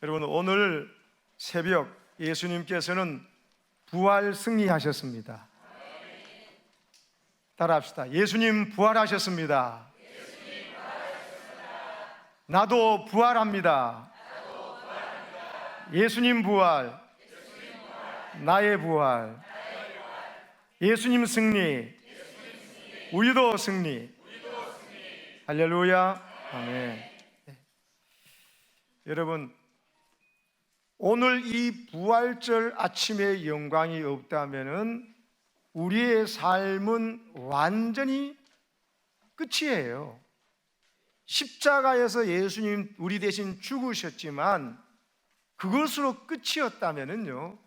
여러분, 오늘 새벽 예수님께서는 부활 승리하셨습니다. 따라합시다. 예수님 부활하셨습니다. 나도 부활합니다. 예수님 부활, 나의 부활. 예수님 승리, 우리도 승리. 할렐루야. 아멘. 여러분, 오늘 이 부활절 아침의 영광이 없다면 우리의 삶은 완전히 끝이에요. 십자가에서 예수님 우리 대신 죽으셨지만 그것으로 끝이었다면요,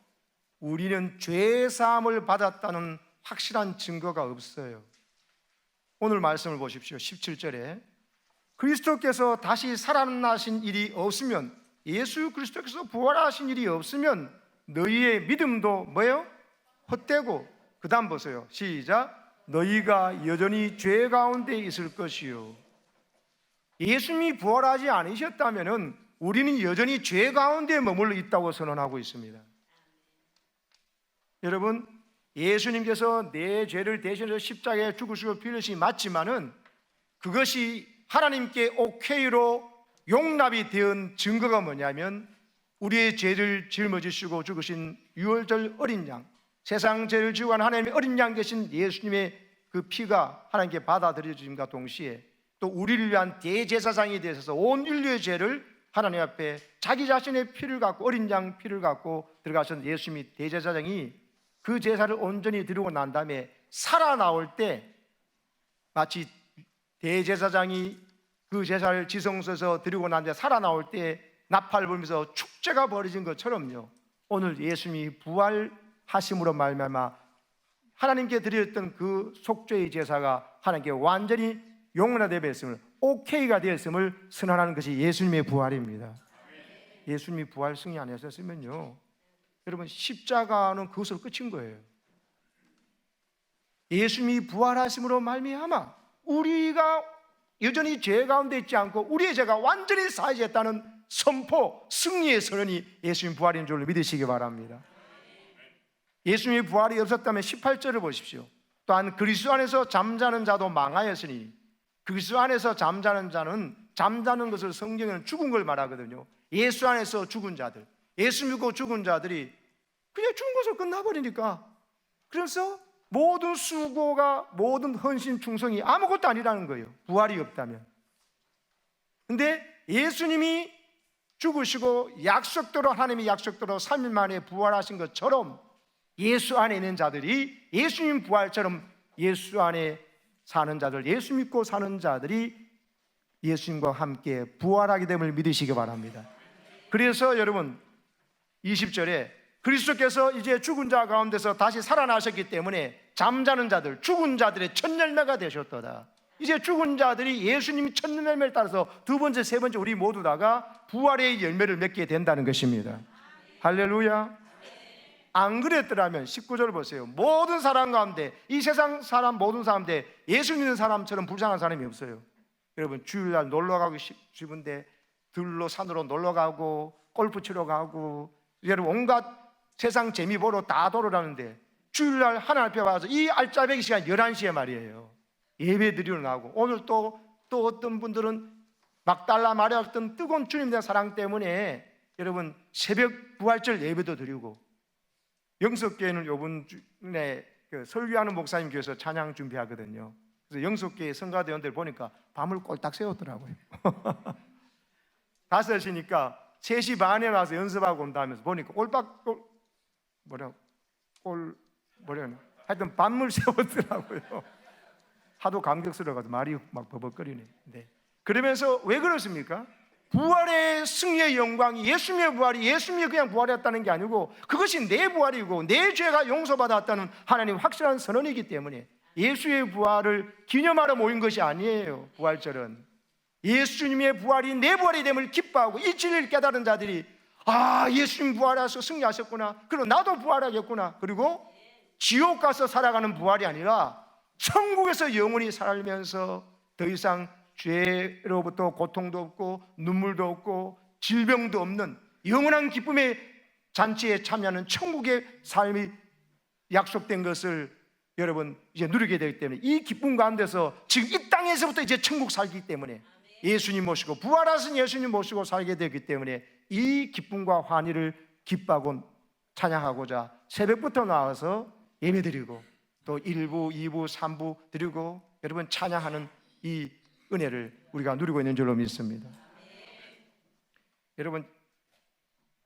우리는 죄 사함을 받았다는 확실한 증거가 없어요. 오늘 말씀을 보십시오. 17절에 그리스도께서 다시 살아나신 일이 없으면, 예수 그리스도께서 부활하신 일이 없으면 너희의 믿음도 뭐예요? 헛되고, 그 다음 보세요. 시작. 너희가 여전히 죄 가운데 있을 것이요. 예수님이 부활하지 않으셨다면 우리는 여전히 죄 가운데 머물러 있다고 선언하고 있습니다. 여러분, 예수님께서 내 죄를 대신해서 십자가에 죽으시고 피를 흘리심이 맞지만은 그것이 하나님께 오케이로 용납이 된 증거가 뭐냐면 우리의 죄를 짊어지시고 죽으신 유월절 어린 양, 세상 죄를 지고 간 하나님의 어린 양 되신 예수님의 그 피가 하나님께 받아들여짐과 동시에 또 우리를 위한 대제사장이 되셔서 온 인류의 죄를 하나님 앞에 자기 자신의 피를 갖고, 어린 양 피를 갖고 들어가신 예수님이 대제사장이 그 제사를 온전히 드리고 난 다음에 살아나올 때 마치 대제사장이 그 제사를 지성소에서 드리고 난 뒤에 살아나올 때 나팔 불면서 축제가 벌어진 것처럼요, 오늘 예수님이 부활하심으로 말미암아 하나님께 드렸던 그 속죄의 제사가 하나님께 완전히 용납되었음을, 오케이가 되었음을 선언하는 것이 예수님의 부활입니다. 예수님이 부활 승리 안 하셨으면요, 여러분, 십자가는 그것으로 끝인 거예요. 예수님이 부활하심으로 말미암아 우리가 여전히 죄 가운데 있지 않고 우리의 죄가 완전히 사해졌다는 선포, 승리의 선언이 예수님 부활인 줄로 믿으시기 바랍니다. 예수님의 부활이 없었다면 18절을 보십시오. 또한 그리스도 안에서 잠자는 자도 망하였으니, 그리스도 안에서 잠자는 자는, 잠자는 것을 성경에는 죽은 걸 말하거든요. 예수 안에서 죽은 자들, 예수 믿고 죽은 자들이 그냥 죽은 것으로 끝나버리니까, 그래서 모든 수고가, 모든 헌신 충성이 아무것도 아니라는 거예요, 부활이 없다면. 근데 예수님이 죽으시고 약속대로, 하나님의 약속대로 3일 만에 부활하신 것처럼 예수 안에 있는 자들이, 예수님 부활처럼 예수 안에 사는 자들, 예수 믿고 사는 자들이 예수님과 함께 부활하게 됨을 믿으시기 바랍니다. 그래서 여러분, 20절에 그리스도께서 이제 죽은 자 가운데서 다시 살아나셨기 때문에 잠자는 자들, 죽은 자들의 첫 열매가 되셨도다. 이제 죽은 자들이 예수님이 첫 열매를 따라서 두 번째, 세 번째 우리 모두 다가 부활의 열매를 맺게 된다는 것입니다. 할렐루야. 안 그랬더라면 19절 보세요. 모든 사람 가운데, 이 세상 사람 모든 사람 가운데 예수 믿는 사람처럼 불쌍한 사람이 없어요. 여러분, 주일날 놀러 가고 싶은데 들로 산으로 놀러 가고 골프 치러 가고, 여러분 온갖 세상 재미 보러 다 돌아다니는데 주일날 하나님 앞에 와서 이 알짜배기 시간 11시에 말이에요, 예배 드리러 나오고, 오늘 또 어떤 분들은 막달라 마리아 어떤 뜨거운 주님에 대한 사랑 때문에 여러분 새벽 부활절 예배도 드리고, 영석교회는 요번 주에 설교하는 목사님 교회에서 찬양 준비하거든요. 그래서 영석교회 성가대원들 보니까 밤을 꼴딱 새웠더라고요. 5시니까 3시 반에 와서 연습하고 온다면서 보니까 하여튼 밤을 새웠더라고요. 하도 감격스러워가지고 말이 막 버벅거리네. 네. 그러면서 왜 그렇습니까? 부활의 승리의 영광이, 예수님의 부활이 예수님이 그냥 부활했다는 게 아니고 그것이 내 부활이고 내 죄가 용서받았다는 하나님 확실한 선언이기 때문에 예수의 부활을 기념하러 모인 것이 아니에요. 부활절은 예수님의 부활이 내 부활이 됨을 기뻐하고 이 진리를 깨달은 자들이, 아, 예수님 부활하셔서 승리하셨구나, 그리고 나도 부활하겠구나, 그리고 지옥 가서 살아가는 부활이 아니라 천국에서 영원히 살면서 더 이상 죄로부터 고통도 없고 눈물도 없고 질병도 없는 영원한 기쁨의 잔치에 참여하는 천국의 삶이 약속된 것을 여러분 이제 누리게 되기 때문에, 이 기쁨 가운데서 지금 이 땅에서부터 이제 천국 살기 때문에 예수님 모시고 부활하신 예수님 모시고 살게 되기 때문에 이 기쁨과 환희를 기뻐하고 찬양하고자 새벽부터 나와서 예배드리고 또 1부, 2부, 3부 드리고 여러분 찬양하는 이 은혜를 우리가 누리고 있는 줄로 믿습니다. 여러분,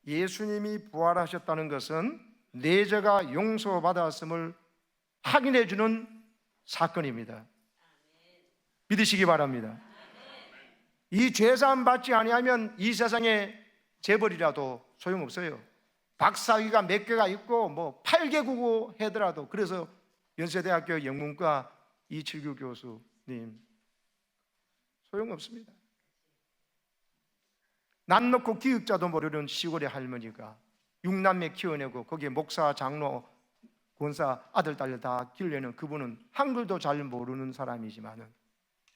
예수님이 부활하셨다는 것은 내 죄가 용서받았음을 확인해 주는 사건입니다. 믿으시기 바랍니다. 이 죄사함 받지 아니하면 이 세상에 재벌이라도 소용없어요. 박사학위가 몇 개가 있고 뭐 8개 국어 하더라도. 그래서 연세대학교 영문과 이칠규 교수님 소용없습니다. 남 놓고 기역자도 모르는 시골의 할머니가 6남매 키워내고 거기에 목사, 장로, 권사, 아들, 딸 다 길러내는 그분은 한글도 잘 모르는 사람이지만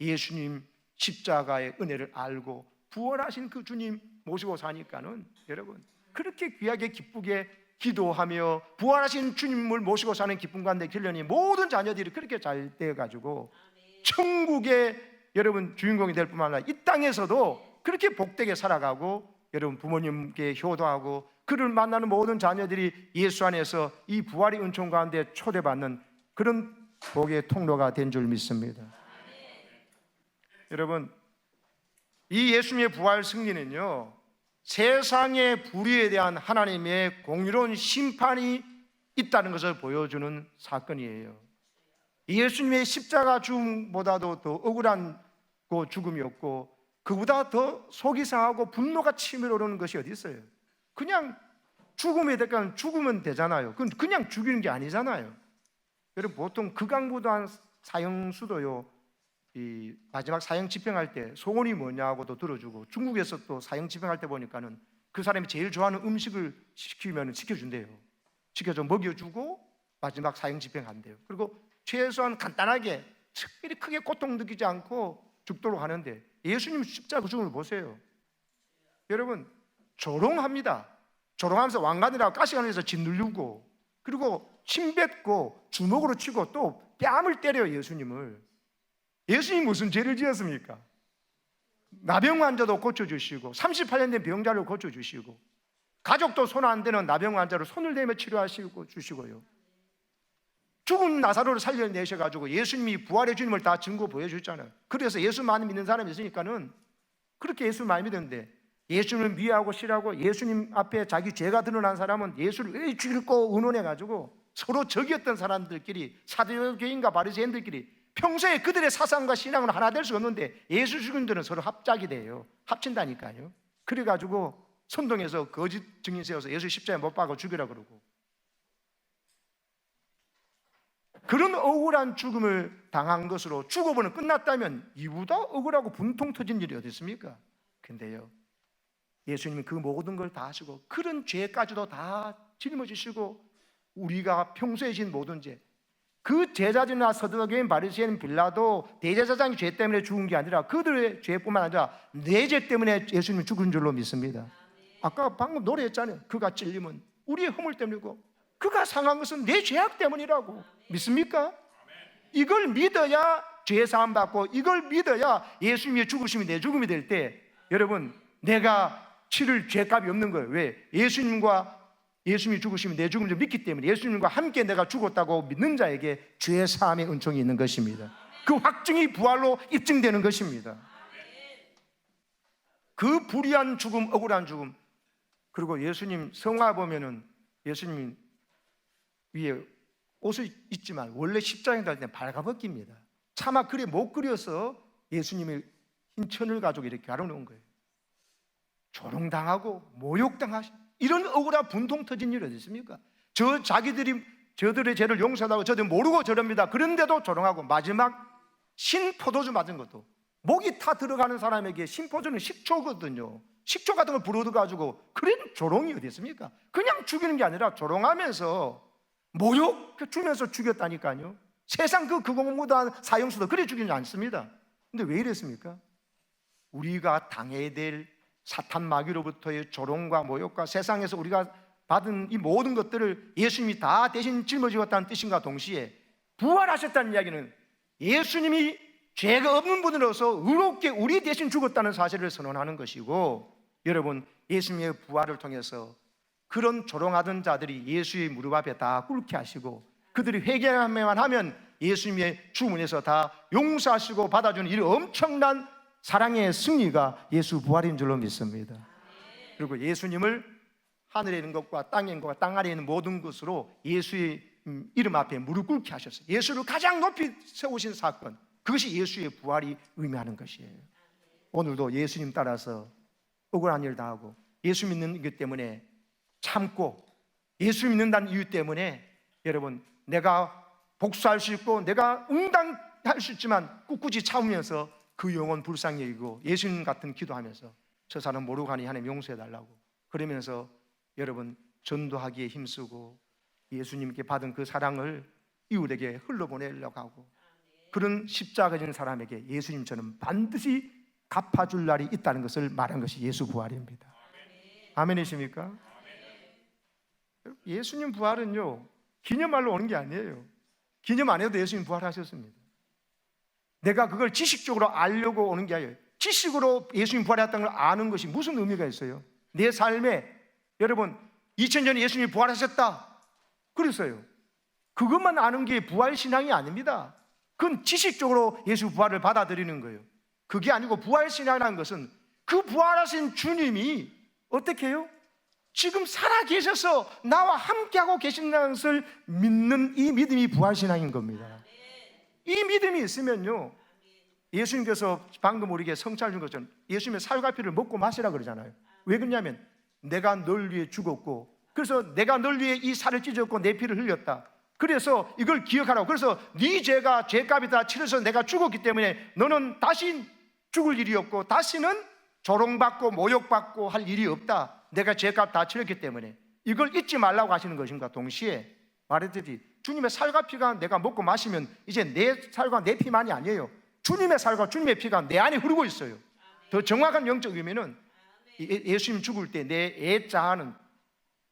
예수님 십자가의 은혜를 알고 부활하신 그 주님 모시고 사니까는 여러분 그렇게 귀하게 기쁘게 기도하며 부활하신 주님을 모시고 사는 기쁨 가운데 길러니 모든 자녀들이 그렇게 잘 되어가지고 천국의 여러분 주인공이 될 뿐만 아니라 이 땅에서도 그렇게 복되게 살아가고 여러분 부모님께 효도하고 그를 만나는 모든 자녀들이 예수 안에서 이 부활의 은총 가운데 초대받는 그런 복의 통로가 된 줄 믿습니다. 여러분, 이 예수님의 부활 승리는요, 세상의 불의에 대한 하나님의 공의로운 심판이 있다는 것을 보여주는 사건이에요. 예수님의 십자가 죽음보다도 더 억울한 죽음이었고 그보다 더 속이 상하고 분노가 치밀어 오르는 것이 어디 있어요? 그냥 죽음에 대한 죽으면 되잖아요. 그건 그냥 죽이는 게 아니잖아요. 여러분, 보통 극악무도한 사형수도요, 이 마지막 사형 집행할 때 소원이 뭐냐고도 들어주고, 중국에서 또 사형 집행할 때 보니까는 그 사람이 제일 좋아하는 음식을 시키면 시켜준대요. 시켜서 먹여주고 마지막 사형 집행한대요. 그리고 최소한 간단하게 특별히 크게 고통 느끼지 않고 죽도록 하는데, 예수님 십자가 죽음을 보세요. 여러분, 조롱합니다. 조롱하면서 왕관이라고 가시관에서 짓누르고, 그리고 침 뱉고 주먹으로 치고 또 뺨을 때려요. 예수님을. 예수님이 무슨 죄를 지었습니까? 나병 환자도 고쳐주시고 38년 된 병자를 고쳐주시고 가족도 손 안 대는 나병 환자를 손을 대며 치료하시고 주시고요, 죽은 나사로를 살려내셔가지고 예수님이 부활의 주님을 다 증거 보여주셨잖아요. 그래서 예수 많이 믿는 사람이 있으니까는 그렇게 예수를 많이 믿는데, 예수님을 미워하고 싫어하고 예수님 앞에 자기 죄가 드러난 사람은 예수를 왜 죽일고 의논해가지고 서로 적이었던 사람들끼리, 사두개인과 바리새인들끼리 평소에 그들의 사상과 신앙은 하나 될 수 없는데 예수 죽인 들은 서로 합작이 돼요. 합친다니까요. 그래가지고 선동해서 거짓 증인 세워서 예수 십자가에 못 박아 죽이라 그러고, 그런 억울한 죽음을 당한 것으로 죽어보는 끝났다면 이보다 억울하고 분통 터진 일이 어디 있습니까? 근데요, 예수님은 그 모든 걸 다 하시고 그런 죄까지도 다 짊어지시고 우리가 평소에 진 모든 죄, 그 제자들이나 서두개인 바리새인 빌라도 대제사장의 죄 때문에 죽은 게 아니라 그들의 죄뿐만 아니라 내 죄 때문에 예수님이 죽은 줄로 믿습니다. 아까 방금 노래했잖아요. 그가 찔림은 우리의 허물 때문이고 그가 상한 것은 내 죄악 때문이라고. 믿습니까? 이걸 믿어야 죄 사함 받고, 이걸 믿어야 예수님의 죽으심이 내 죽음이 될 때 여러분 내가 치를 죄값이 없는 거예요. 왜? 예수님이 죽으심이 내 죽음을 믿기 때문에 예수님과 함께 내가 죽었다고 믿는 자에게 죄 사함의 은총이 있는 것입니다. 그 확증이 부활로 입증되는 것입니다. 그 불의한 죽음, 억울한 죽음. 그리고 예수님 성화 보면은 예수님 위에 옷을 입지만 원래 십자가에 달릴 때 발가벗깁니다. 차마 그래 못 그려서 예수님의 흰 천을 가지고 이렇게 가려놓은 거예요. 조롱당하고 모욕당하시, 이런 억울한 분통 터진 일이 어디 있습니까? 저들의 죄를 용서하다고 저들 모르고 저럽니다. 그런데도 조롱하고, 마지막 신포도주 맞은 것도 목이 타 들어가는 사람에게 신포도주는 식초거든요. 식초 같은 걸 불어가지고 그런 조롱이 어디 있습니까? 그냥 죽이는 게 아니라 조롱하면서 모욕 주면서 죽였다니까요. 세상 그 극악무도한 사형수도 그래 죽이지 않습니다. 근데 왜 이랬습니까? 우리가 당해야 될 사탄 마귀로부터의 조롱과 모욕과 세상에서 우리가 받은 이 모든 것들을 예수님이 다 대신 짊어지었다는 뜻인가 동시에 부활하셨다는 이야기는 예수님이 죄가 없는 분으로서 의롭게 우리 대신 죽었다는 사실을 선언하는 것이고, 여러분, 예수님의 부활을 통해서 그런 조롱하던 자들이 예수의 무릎 앞에 다 꿇게 하시고 그들이 회개하면 하면 예수님의 주문에서 다 용서하시고 받아주는 이 엄청난 사랑의 승리가 예수 부활인 줄로 믿습니다. 그리고 예수님을 하늘에 있는 것과 땅에 있는 것과 땅 아래에 있는 모든 것으로 예수의 이름 앞에 무릎 꿇게 하셨어요. 예수를 가장 높이 세우신 사건, 그것이 예수의 부활이 의미하는 것이에요. 오늘도 예수님 따라서 억울한 일 당하고 예수 믿는 것 때문에 참고 예수 믿는다는 이유 때문에 여러분, 내가 복수할 수 있고 내가 응당할 수 있지만 꿋꿋이 참으면서 그 영혼 불쌍히 여기고 예수님 같은 기도하면서 저 사람 모르고 가니 하나님 용서해 달라고 그러면서 여러분 전도하기에 힘쓰고 예수님께 받은 그 사랑을 이웃에게 흘러보내려고 하고, 그런 십자가 진 사람에게 예수님처럼 반드시 갚아줄 날이 있다는 것을 말한 것이 예수 부활입니다. 아멘이십니까? 예수님 부활은요 기념말로 오는 게 아니에요. 기념 안 해도 예수님 부활하셨습니다. 내가 그걸 지식적으로 알려고 오는 게 아니에요. 지식으로 예수님 부활했다는 걸 아는 것이 무슨 의미가 있어요? 내 삶에 여러분 2000년에 예수님이 부활하셨다 그랬어요. 그것만 아는 게 부활신앙이 아닙니다. 그건 지식적으로 예수 부활을 받아들이는 거예요. 그게 아니고 부활신앙이라는 것은 그 부활하신 주님이 어떻게 해요? 지금 살아계셔서 나와 함께하고 계신다는 것을 믿는 이 믿음이 부활신앙인 겁니다. 이 믿음이 있으면요, 예수님께서 방금 우리에게 성찬을 준 것처럼 예수님의 살과 피를 먹고 마시라 그러잖아요. 왜 그러냐면 내가 널 위해 죽었고, 그래서 내가 널 위해 이 살을 찢었고 내 피를 흘렸다. 그래서 이걸 기억하라고. 그래서 네 죄가 죄값이 다 치러서 내가 죽었기 때문에 너는 다시 죽을 일이 없고 다시는 조롱받고 모욕받고 할 일이 없다. 내가 죄값 다 치렀기 때문에 이걸 잊지 말라고 하시는 것인가 동시에 말했듯이 주님의 살과 피가 내가 먹고 마시면 이제 내 살과 내 피만이 아니에요. 주님의 살과 주님의 피가 내 안에 흐르고 있어요. 더 정확한 영적 의미는 예수님 죽을 때 내 애자는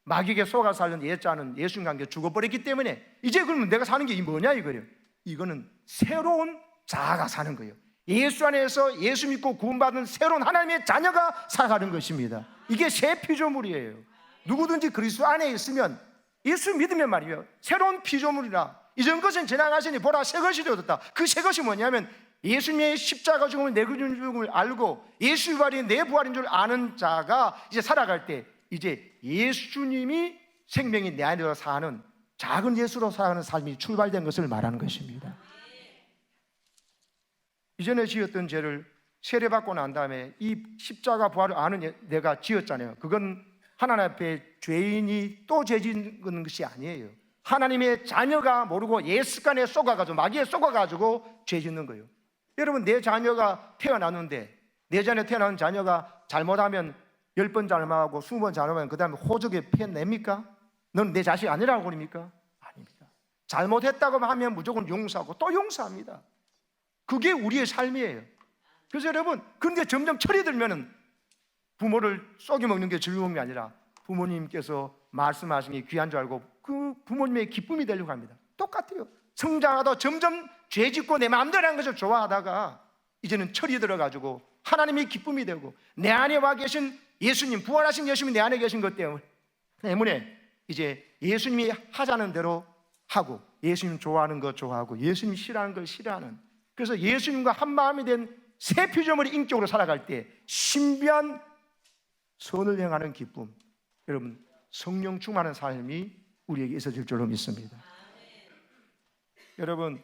마귀에게 속아 살던 애자는 예수님과 함께 죽어버렸기 때문에 이제 그러면 내가 사는 게 뭐냐 이거예요. 이거는 새로운 자아가 사는 거예요. 예수 안에서 예수 믿고 구원받은 새로운 하나님의 자녀가 살아가는 것입니다. 이게 새 피조물이에요. 누구든지 그리스도 안에 있으면 예수 믿으면 말이에요, 새로운 피조물이라. 이전 것은 지나가시니 보라 새 것이 되었다. 그 새 것이 뭐냐면 예수님의 십자가 죽음을 내 죽음을 알고 예수 부활이 내 부활인 줄 아는 자가 이제 살아갈 때 이제 예수님이 생명이 내 안으로 사는 작은 예수로 살아가는 삶이 출발된 것을 말하는 것입니다. 이전에 지었던 죄를 세례받고 난 다음에 이 십자가 부활을 아는 내가 지었잖아요. 그건 하나님 앞에 죄인이 또 죄 짓는 것이 아니에요. 하나님의 자녀가 모르고 예습관에 속아가지고 마귀에 속아가지고 죄 짓는 거예요. 여러분, 내 자녀가 태어났는데 내 자녀 태어난 자녀가 잘못하면 10번 잘못하고 20번 잘못하면 그 다음에 호적에 펜냅니까? 너는 내 자식 아니라고 그럽니까? 아닙니다. 잘못했다고 하면 무조건 용서하고 또 용서합니다. 그게 우리의 삶이에요. 그래서 여러분, 그런데 점점 철이 들면은 부모를 쏘기먹는 게 즐거움이 아니라 부모님께서 말씀하신 게 귀한 줄 알고 그 부모님의 기쁨이 되려고 합니다. 똑같아요. 성장하다 점점 죄 짓고 내 마음대로 하는 것을 좋아하다가 이제는 철이 들어가지고 하나님의 기쁨이 되고 내 안에 와 계신 예수님, 부활하신 예수님이 내 안에 계신 것 때문에 이제 예수님이 하자는 대로 하고 예수님 좋아하는 거 좋아하고 예수님 싫어하는 걸 싫어하는, 그래서 예수님과 한 마음이 된 새 피조물이 인격으로 살아갈 때 신비한 선을 행하는 기쁨, 여러분 성령 충만한 삶이 우리에게 있어질 줄로 믿습니다. 여러분,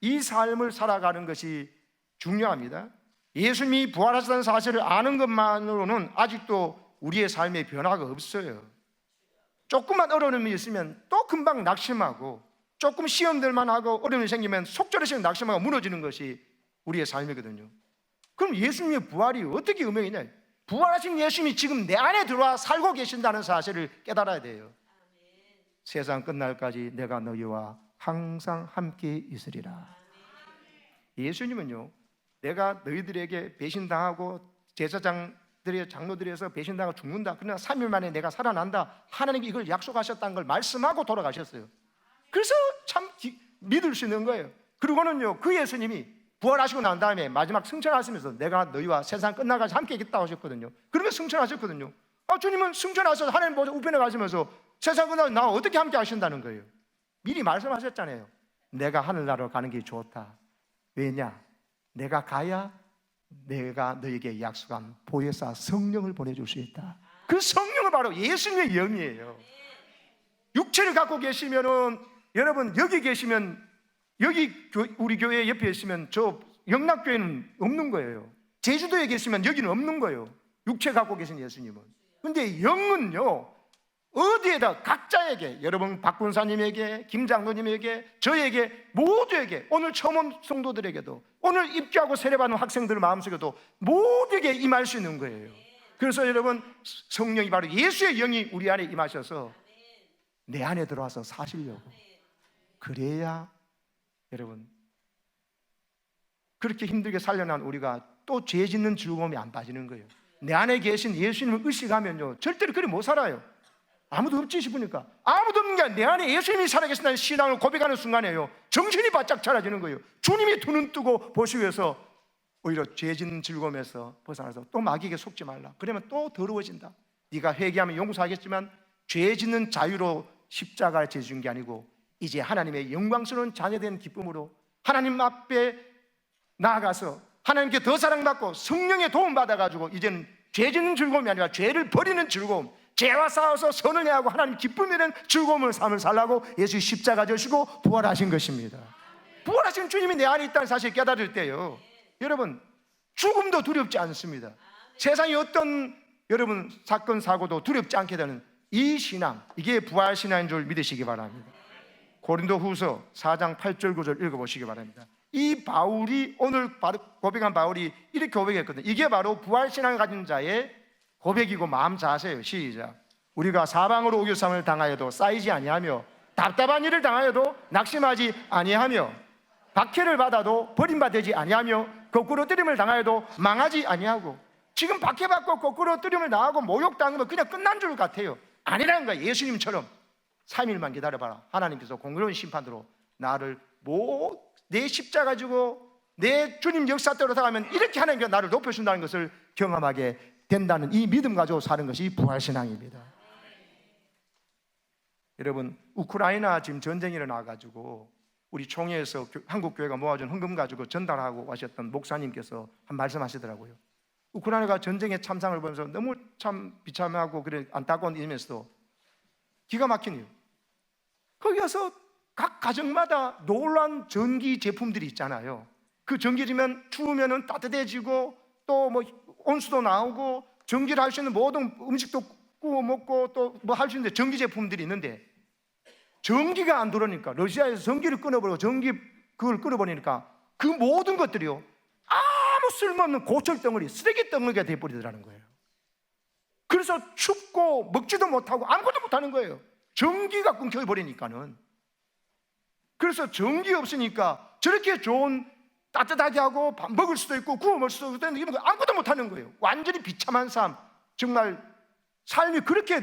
이 삶을 살아가는 것이 중요합니다. 예수님이 부활하셨다는 사실을 아는 것만으로는 아직도 우리의 삶에 변화가 없어요. 조금만 어려움이 있으면 또 금방 낙심하고, 조금 시험들만 하고 어려움이 생기면 속절없이 낙심하고 무너지는 것이 우리의 삶이거든요. 그럼 예수님의 부활이 어떻게 의미하냐? 부활하신 예수님이 지금 내 안에 들어와 살고 계신다는 사실을 깨달아야 돼요. 세상 끝날까지 내가 너희와 항상 함께 있으리라. 예수님은요, 내가 너희들에게 배신당하고 제사장 장로들에서 배신당하고 죽는다. 그러나 3일 만에 내가 살아난다. 하나님이 이걸 약속하셨다는 걸 말씀하고 돌아가셨어요. 그래서 참 믿을 수 있는 거예요. 그리고는요, 그 예수님이 부활하시고 난 다음에 마지막 승천하시면서 내가 너희와 세상 끝나가지 함께 있겠다고 하셨거든요. 그러면 승천하셨거든요. 주님은 승천하셔서 하나님 보좌 우편에 가시면서 세상 끝나고 나와 어떻게 함께 하신다는 거예요. 미리 말씀하셨잖아요. 내가 하늘나라로 가는 게 좋다. 왜냐? 내가 가야 내가 너에게 약속한 보혜사 성령을 보내줄 수 있다. 그 성령은 바로 예수님의 영이에요. 육체를 갖고 계시면은, 여러분 여기 계시면, 여기 우리 교회 옆에 있으면 저 영락교회는 없는 거예요. 제주도에 계시면 여기는 없는 거예요. 육체 갖고 계신 예수님은. 근데 영은요, 어디에다 각자에게, 여러분 박군사님에게, 김장로님에게, 저에게, 모두에게, 오늘 처음 온 성도들에게도, 오늘 입교하고 세례받는 학생들 마음속에도 모두에게 임할 수 있는 거예요. 그래서 여러분, 성령이 바로 예수의 영이 우리 안에 임하셔서 내 안에 들어와서 사시려고. 그래야 여러분, 그렇게 힘들게 살려난 우리가 또 죄 짓는 즐거움이 안 빠지는 거예요. 내 안에 계신 예수님을 의식하면요, 절대로 그리 못 살아요. 아무도 없지 싶으니까. 아무도 없는 게 아니라 내 안에 예수님이 살아계신다는 신앙을 고백하는 순간에요, 정신이 바짝 차려지는 거예요. 주님이 두 눈 뜨고 보시기 위해서 오히려 죄 짓는 즐거움에서 벗어나서 또 마귀에게 속지 말라. 그러면 또 더러워진다. 네가 회개하면 용서하겠지만 죄 짓는 자유로 십자가를 지은 게 아니고 이제 하나님의 영광스러운 자녀된 기쁨으로 하나님 앞에 나아가서 하나님께 더 사랑받고 성령의 도움 받아가지고 이제는 죄 짓는 즐거움이 아니라 죄를 버리는 즐거움, 죄와 싸워서 선을 해하고 하나님 기쁨이라는 즐거움을 삶을 살라고 예수 십자가 지시고 부활하신 것입니다. 부활하신 주님이 내 안에 있다는 사실을 깨달을 때요, 여러분 죽음도 두렵지 않습니다. 세상의 어떤 여러분 사건 사고도 두렵지 않게 되는 이 신앙, 이게 부활신앙인 줄 믿으시기 바랍니다. 고린도후서 4장 8절 9절 읽어보시기 바랍니다. 이 바울이 오늘 고백한 바울이 이렇게 고백했거든요. 이게 바로 부활신앙을 가진 자의 고백이고 마음 자세예요. 시작. 우리가 사방으로 우겨쌈을 당하여도 쌓이지 아니하며 답답한 일을 당하여도 낙심하지 아니하며 박해를 받아도 버림받지 아니하며 거꾸로 뜨림을 당하여도 망하지 아니하고. 지금 박해받고 거꾸로 뜨림을 당하고 모욕당하면 그냥 끝난 줄 같아요. 아니라는 거야. 예수님처럼 3일만 기다려봐라. 하나님께서 공의로운 심판으로 나를 내 십자가 지고 내 주님 역사대로 살아가면 이렇게 하나님께서 나를 높여준다는 것을 경험하게 된다는 이 믿음 가지고 사는 것이 부활신앙입니다. 여러분, 우크라이나 지금 전쟁이 일어나가지고 우리 총회에서 한국교회가 모아준 헌금 가지고 전달하고 하셨던 목사님께서 한 말씀 하시더라고요. 우크라이나가 전쟁의 참상을 보면서 너무 참 비참하고 그래 안타까운 일이면서도 기가 막히네요. 거기 가서 각 가정마다 놀라운 전기 제품들이 있잖아요. 그 전기지면 추우면 따뜻해지고 또 뭐 온수도 나오고 전기를 할 수 있는 모든 음식도 구워 먹고 또 뭐 할 수 있는 전기 제품들이 있는데 전기가 안 들어오니까 러시아에서 전기를 끊어버리고 그걸 끊어버리니까 그 모든 것들이요 아무 쓸모없는 고철 덩어리, 쓰레기 덩어리가 돼버리더라는 거예요. 그래서 춥고 먹지도 못하고 아무것도 못하는 거예요. 전기가 끊겨버리니까는. 그래서 전기 없으니까 저렇게 좋은 따뜻하게 하고 밥 먹을 수도 있고 구워 먹을 수도 있고 이런 거 아무것도 못하는 거예요. 완전히 비참한 삶, 정말 삶이 그렇게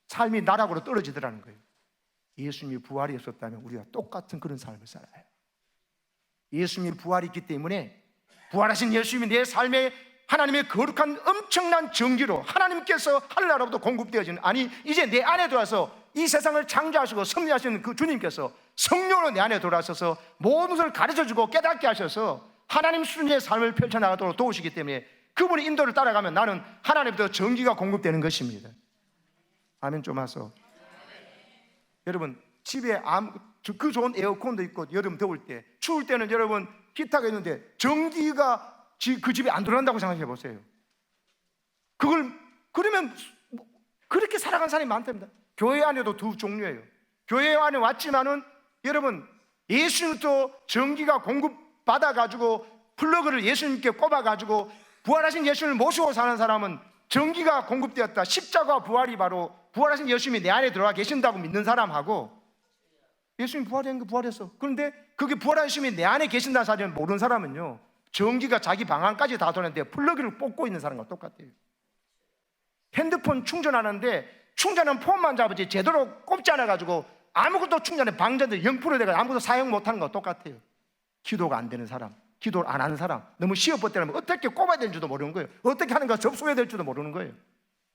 삶이 나락으로 떨어지더라는 거예요. 예수님이 부활이 없었다면 우리가 똑같은 그런 삶을 살아요. 예수님이 부활이 있기 때문에 부활하신 예수님이 내 삶에 하나님의 거룩한 엄청난 정기로 하나님께서 하늘나라로부터 공급되어지는, 아니 이제 내 안에 들어와서 이 세상을 창조하시고 섭리하시는 그 주님께서 성령으로 내 안에 들어와서 모든 것을 가르쳐주고 깨닫게 하셔서 하나님 수준의 삶을 펼쳐나가도록 도우시기 때문에 그분의 인도를 따라가면 나는 하나님부터 전기가 공급되는 것입니다. 아멘 좀 하소. 여러분 집에 그 좋은 에어컨도 있고 여름 더울 때 추울 때는 여러분 히터가 있는데 전기가 그 집에 안 들어간다고 생각해 보세요. 그러면 그렇게 살아간 사람이 많답니다. 교회 안에도 두 종류예요. 교회 안에 왔지만은 여러분 예수님부터 전기가 공급받아가지고 플러그를 예수님께 꼽아가지고 부활하신 예수님을 모시고 사는 사람은 전기가 공급되었다. 십자가 부활이 바로 부활하신 예수님이 내 안에 들어와 계신다고 믿는 사람하고, 예수님 부활한 거 부활했어. 그런데 그게 부활하신 예수님이 내 안에 계신다는 사실을 모르는 사람은요 전기가 자기 방 안까지 다 도는데 플러그를 뽑고 있는 사람과 똑같아요. 핸드폰 충전하는데 충전은 폰만 잡지 제대로 꼽지 않아가지고 아무것도 충전에 방전돼 0% 돼가 아무것도 사용 못하는 거 똑같아요. 기도가 안 되는 사람, 기도를 안 하는 사람, 너무 시어버때라면 어떻게 꼽아야 되는지도 모르는 거예요. 어떻게 하는 거 접속해야 될지도 모르는 거예요.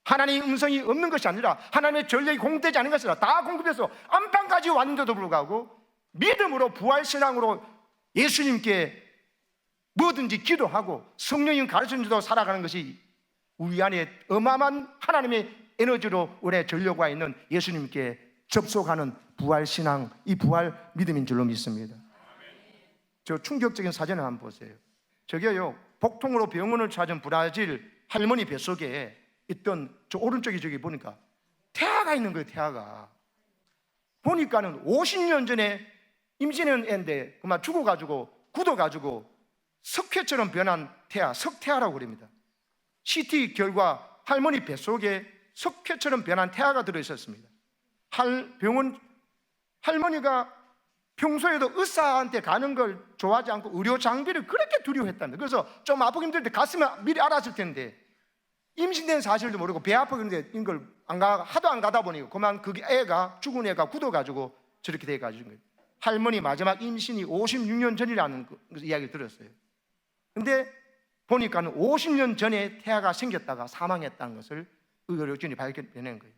하나님의 음성이 없는 것이 아니라 하나님의 전력이 공급되지 않은 것이 아니라 다 공급돼서 안방까지 왔는데도 불구하고 믿음으로 부활신앙으로 예수님께 뭐든지 기도하고 성령님 가르치는 대로 살아가는 것이 우리 안에 어마어마한 하나님의 에너지로 우리의 전력과 있는 예수님께 접속하는 부활신앙, 이 부활 믿음인 줄로 믿습니다. 저 충격적인 사진을 한번 보세요. 저게요, 복통으로 병원을 찾은 브라질 할머니 뱃속에 있던 저 오른쪽에 저기 보니까 태아가 있는 거예요. 태아가 보니까는 50년 전에 임신한 애인데 그만 죽어가지고 굳어가지고 석회처럼 변한 태아, 석태아라고 그럽니다. CT 결과 할머니 뱃속에 석회처럼 변한 태아가 들어있었습니다. 할머니가 평소에도 의사한테 가는 걸 좋아하지 않고 의료 장비를 그렇게 두려워했답니다. 그래서 좀 아프고 힘들 때 갔으면 미리 알았을 텐데 임신된 사실도 모르고 배 아프고 힘들 때 이걸 하도 안 가다 보니까 그만 그게 애가 죽은 애가 굳어가지고 저렇게 돼가지고 거예요. 할머니 마지막 임신이 56년 전이라는 이야기를 들었어요. 근데 보니까는 50년 전에 태아가 생겼다가 사망했다는 것을 의료진이 발견해낸 거예요.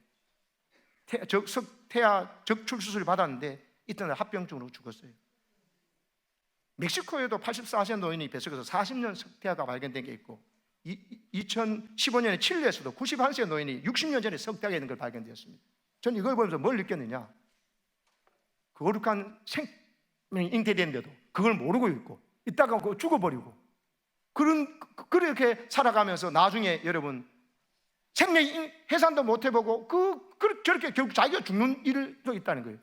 태아 적출 수술을 받았는데 이때는 합병증으로 죽었어요. 멕시코에도 84세 노인이 뱃속에서 40년 석태아가 발견된 게 있고 2015년에 칠레에서도 91세 노인이 60년 전에 석태아가 있는 걸 발견되었습니다. 저는 이걸 보면서 뭘 느꼈느냐, 거룩한 생명이 잉태된데도 그걸 모르고 있고 이따가 죽어버리고 그렇게 살아가면서 나중에 여러분 생명 해산도 못 해보고 저렇게 결국 자기가 죽는 일도 있다는 거예요.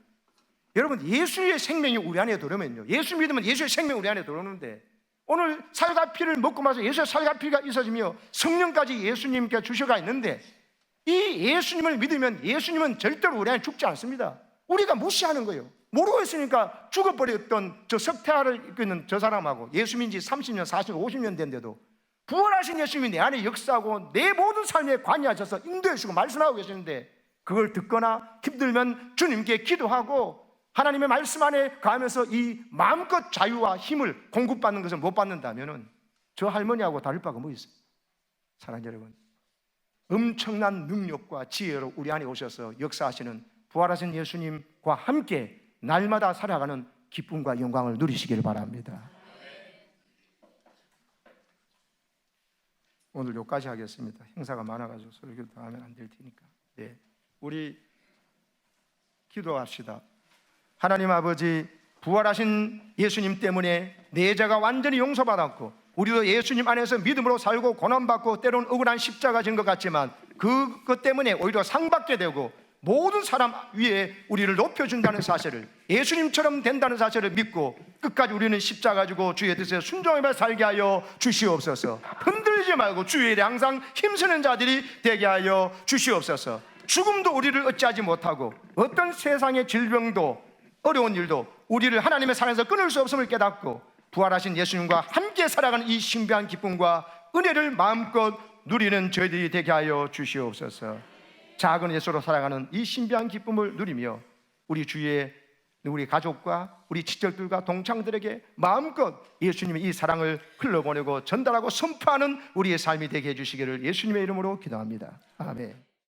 여러분, 예수의 생명이 우리 안에 들어오면요, 예수 믿으면 예수의 생명이 우리 안에 들어오는데 오늘 살과 피를 먹고 마서 예수의 살과 피가 있어지며 성령까지 예수님께 주셔가 있는데 이 예수님을 믿으면 예수님은 절대로 우리 안에 죽지 않습니다. 우리가 무시하는 거예요. 모르고 있으니까 죽어버렸던 저 석태아를 입고 있는 저 사람하고 예수 믿은 지 30년, 40년, 50년 된데도 부활하신 예수님이 내 안에 역사하고 내 모든 삶에 관여하셔서 인도해 주시고 말씀하고 계시는데 그걸 듣거나 힘들면 주님께 기도하고 하나님의 말씀 안에 가면서 이 마음껏 자유와 힘을 공급받는 것을 못 받는다면 저 할머니하고 다를 바가 뭐 있어요? 사랑하는 여러분, 엄청난 능력과 지혜로 우리 안에 오셔서 역사하시는 부활하신 예수님과 함께 날마다 살아가는 기쁨과 영광을 누리시기를 바랍니다. 오늘 여기까지 하겠습니다. 행사가 많아가지고 설교도 하면 안 될 테니까. 네, 우리 기도합시다. 하나님 아버지, 부활하신 예수님 때문에 내 죄가 완전히 용서받았고 우리도 예수님 안에서 믿음으로 살고 고난받고 때로는 억울한 십자가 진 것 같지만 그것 때문에 오히려 상받게 되고 모든 사람 위에 우리를 높여준다는 사실을, 예수님처럼 된다는 사실을 믿고 끝까지 우리는 십자가 가지고 주의 뜻에 순종하며 살게 하여 주시옵소서. 흔들리지 말고 주의 일에 항상 힘쓰는 자들이 되게 하여 주시옵소서. 죽음도 우리를 어찌하지 못하고 어떤 세상의 질병도 어려운 일도 우리를 하나님의 사랑에서 끊을 수 없음을 깨닫고 부활하신 예수님과 함께 살아가는 이 신비한 기쁨과 은혜를 마음껏 누리는 저희들이 되게 하여 주시옵소서. 작은 예수로 살아가는 이 신비한 기쁨을 누리며 우리 주위에 우리 가족과 우리 친척들과 동창들에게 마음껏 예수님의 이 사랑을 흘러보내고 전달하고 선포하는 우리의 삶이 되게 해주시기를 예수님의 이름으로 기도합니다. 아멘.